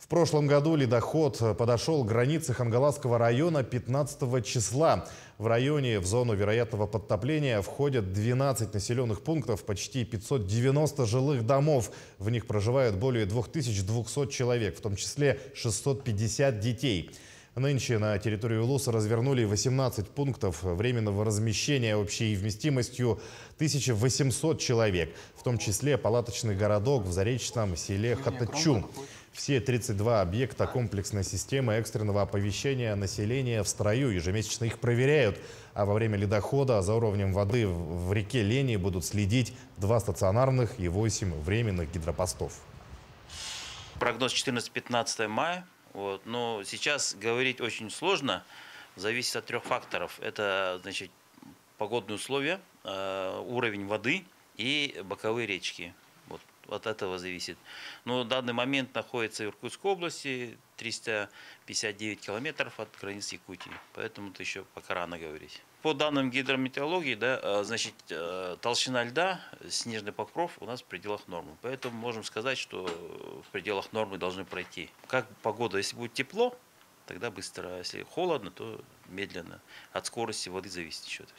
В прошлом году ледоход подошел к границе Хангаласского района 15 числа. В районе в зону вероятного подтопления входят 12 населенных пунктов, почти 590 жилых домов. В них проживают более 2200 человек, в том числе 650 детей. Нынче на территории Улуса развернули 18 пунктов временного размещения общей вместимостью 1800 человек, в том числе палаточный городок в заречном селе Хатачу. Все 32 объекта комплексной системы экстренного оповещения населения в строю. Ежемесячно их проверяют. А во время ледохода за уровнем воды в реке Лени будут следить 2 стационарных и 8 временных гидропостов. Прогноз 14-15 мая. Но сейчас говорить очень сложно. Зависит от 3 факторов. Это, значит, погодные условия, уровень воды и боковые речки. От этого зависит. Но в данный момент находится в Иркутской области, 359 километров от границы Якутии. Поэтому это еще пока рано говорить. По данным гидрометеорологии, значит, толщина льда, снежный покров у нас в пределах нормы. Поэтому можем сказать, что в пределах нормы должны пройти. Как погода, если будет тепло, тогда быстро. А если холодно, то медленно. От скорости воды зависит еще это все.